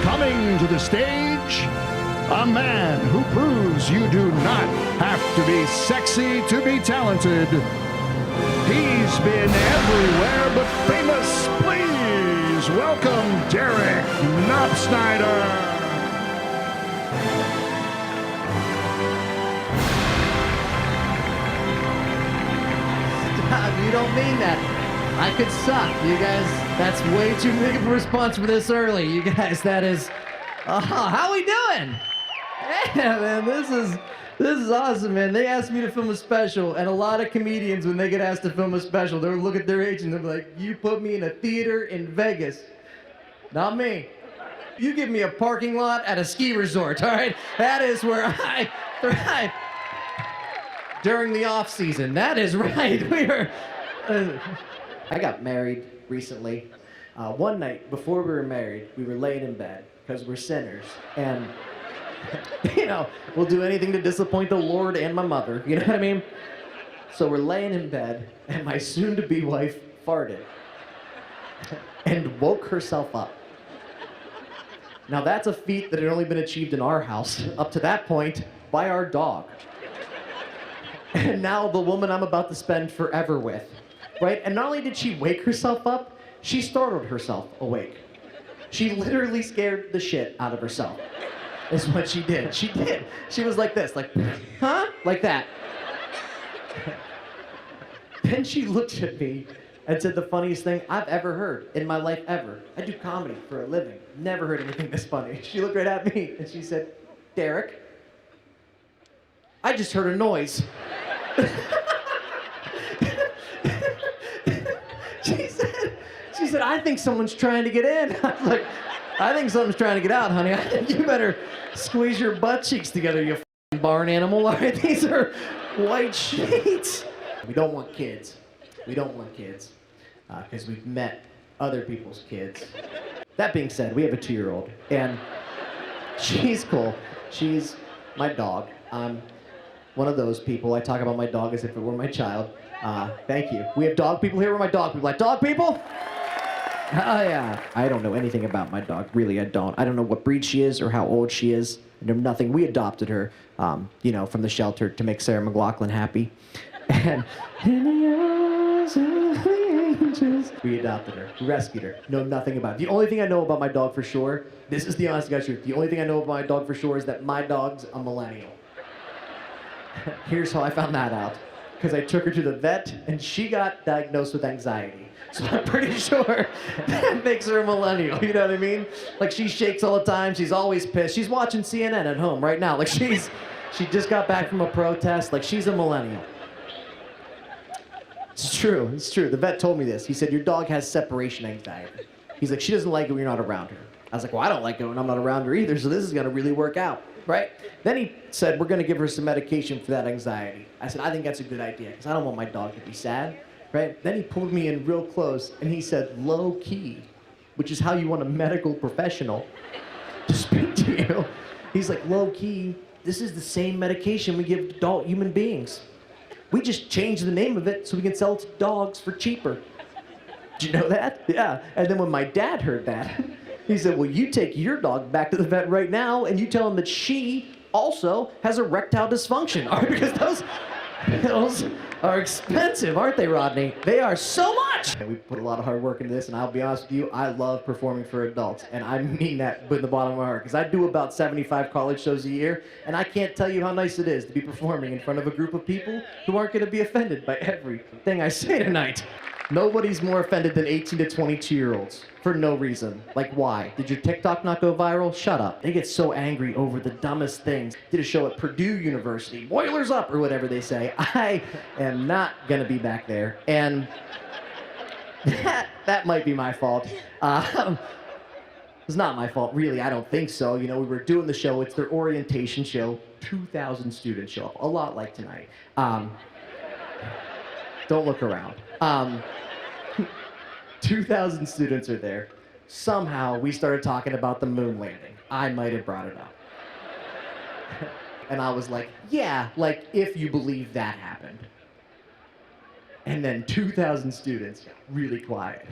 Coming to the stage, a man who proves you do not have to be sexy to be talented. He's been everywhere but famous. Please welcome Derrick Knopsnyder. Stop, you don't mean that. I could suck. You guys, that's way too big of a response for this early. You guys, that is... how we doing? Yeah, man, this is awesome, man. They asked me to film a special, and a lot of comedians, when they get asked to film a special, they'll look at their agent and they'll be like, you put me in a theater in Vegas. Not me. You give me a parking lot at a ski resort, all right? That is where I thrive. During the off season, that is right. We are... I got married recently. One night before we were married, we were laying in bed because we're sinners. And, you know, we'll do anything to disappoint the Lord and my mother. You know what I mean? So we're laying in bed, and my soon-to-be wife farted and woke herself up. Now, that's a feat that had only been achieved in our house, up to that point, by our dog. And now the woman I'm about to spend forever with. Right? And not only did she wake herself up, she startled herself awake. She literally scared the shit out of herself. Is what she did. She did. She was like this, like, huh? Like that. Then she looked at me and said the funniest thing I've ever heard in my life ever. I do comedy for a living. Never heard anything this funny. She looked right at me and she said, Derrick, I just heard a noise. She said, I think someone's trying to get in. I was like, I think someone's trying to get out, honey. I think you better squeeze your butt cheeks together, you f***ing barn animal. All right, these are white sheets. We don't want kids. We don't want kids because we've met other people's kids. That being said, we have a 2-year-old, and she's cool. She's my dog. I'm one of those people. I talk about my dog as if it were my child. Thank you. We have dog people here. We're my dog people. Like, dog people? Oh, yeah. I don't know anything about my dog. Really, I don't. I don't know what breed she is or how old she is. I know nothing. We adopted her, you know, from the shelter to make Sarah McLachlan happy. And in the arms of the angels, we adopted her. We rescued her. Know nothing about it. The only thing I know about my dog for sure, this is the honest to God truth, the only thing I know about my dog for sure is that my dog's a millennial. Here's how I found that out. Because I took her to the vet, and she got diagnosed with anxiety. So I'm pretty sure that makes her a millennial, you know what I mean? Like, she shakes all the time, she's always pissed. She's watching CNN at home right now. Like, she just got back from a protest. Like, she's a millennial. It's true, it's true. The vet told me this. He said, your dog has separation anxiety. He's like, she doesn't like it when you're not around her. I was like, well, I don't like it when I'm not around her either, so this is gonna really work out, right? Then he said, we're gonna give her some medication for that anxiety. I said, I think that's a good idea, because I don't want my dog to be sad, right? Then he pulled me in real close, and he said, low key, which is how you want a medical professional to speak to you. He's like, low key, this is the same medication we give adult human beings. We just changed the name of it so we can sell it to dogs for cheaper. Did you know that? Yeah. And then when my dad heard that, he said, well, you take your dog back to the vet right now, and you tell him that she also has erectile dysfunction. All right, because those are expensive, aren't they, Rodney? They are so much. And we put a lot of hard work into this, and I'll be honest with you, I love performing for adults. And I mean that with the bottom of my heart, because I do about 75 college shows a year, and I can't tell you how nice it is to be performing in front of a group of people who aren't going to be offended by everything I say tonight. Nobody's more offended than 18 to 22-year-olds for no reason. Like, why? Did your TikTok not go viral? Shut up. They get so angry over the dumbest things. Did a show at Purdue University, Boilers up, or whatever they say. I am not gonna be back there, and that might be my fault. It's not my fault, really. I don't think so. You know, we were doing the show. It's their orientation show. 2,000 students show up, a lot like tonight. Don't look around. 2,000 students are there. Somehow we started talking about the moon landing. I might have brought it up. And I was like, yeah, like if you believe that happened. And then 2,000 students got really quiet.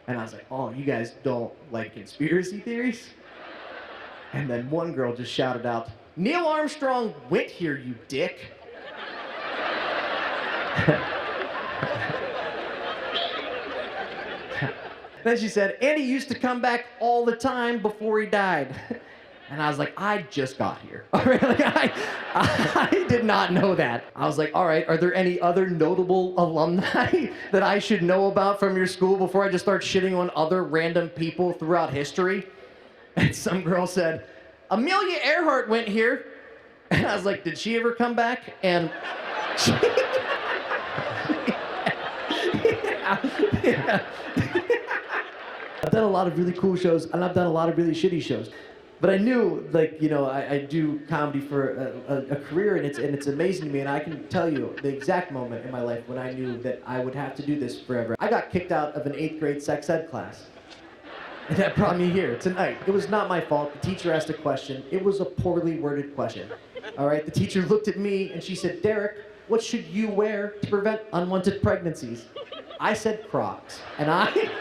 And I was like, oh, you guys don't like conspiracy theories? And then one girl just shouted out, "Neil Armstrong went here, you dick." Then she said, "And he used to come back all the time before he died." And I was like, I just got here. All right, like, I did not know that. I was like, all right, are there any other notable alumni that I should know about from your school before I just start shitting on other random people throughout history? And some girl said, "Amelia Earhart went here." And I was like, did she ever come back? And she... yeah. I've done a lot of really cool shows, and I've done a lot of really shitty shows. But I knew, like, you know, I do comedy for a career, and it's amazing to me. And I can tell you the exact moment in my life when I knew that I would have to do this forever. I got kicked out of an 8th grade sex ed class. And that brought me here tonight. It was not my fault. The teacher asked a question. It was a poorly worded question. All right, the teacher looked at me and she said, "Derrick, what should you wear to prevent unwanted pregnancies?" I said Crocs. And I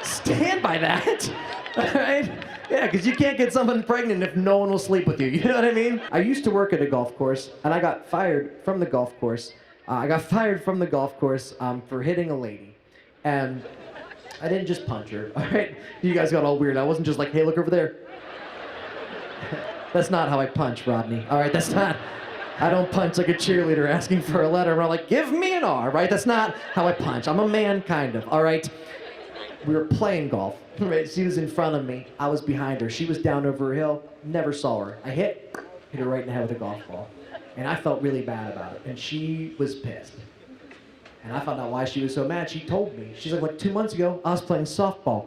stand by that. All right? Yeah, because you can't get someone pregnant if no one will sleep with you. You know what I mean? I used to work at a golf course, and I got fired from the golf course. For hitting a lady. And I didn't just punch her, all right? You guys got all weird. I wasn't just like, "Hey, look over there." That's not how I punch, Rodney. All right, that's not... I don't punch like a cheerleader asking for a letter. I'm like, "Give me an R," right? That's not how I punch. I'm a man, kind of, all right? We were playing golf. Right? She was in front of me. I was behind her. She was down over a hill. Never saw her. I hit her right in the head with a golf ball. And I felt really bad about it. And she was pissed. And I found out why she was so mad. She told me. She's like 2 months ago, I was playing softball.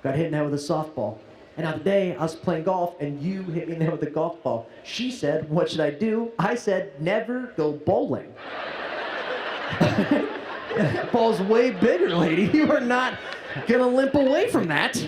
Got hit in the head with a softball. And now today, I was playing golf, and you hit me in the head with a golf ball. She said, "What should I do?" I said, "Never go bowling." That ball's way bigger, lady. You are not gonna limp away from that.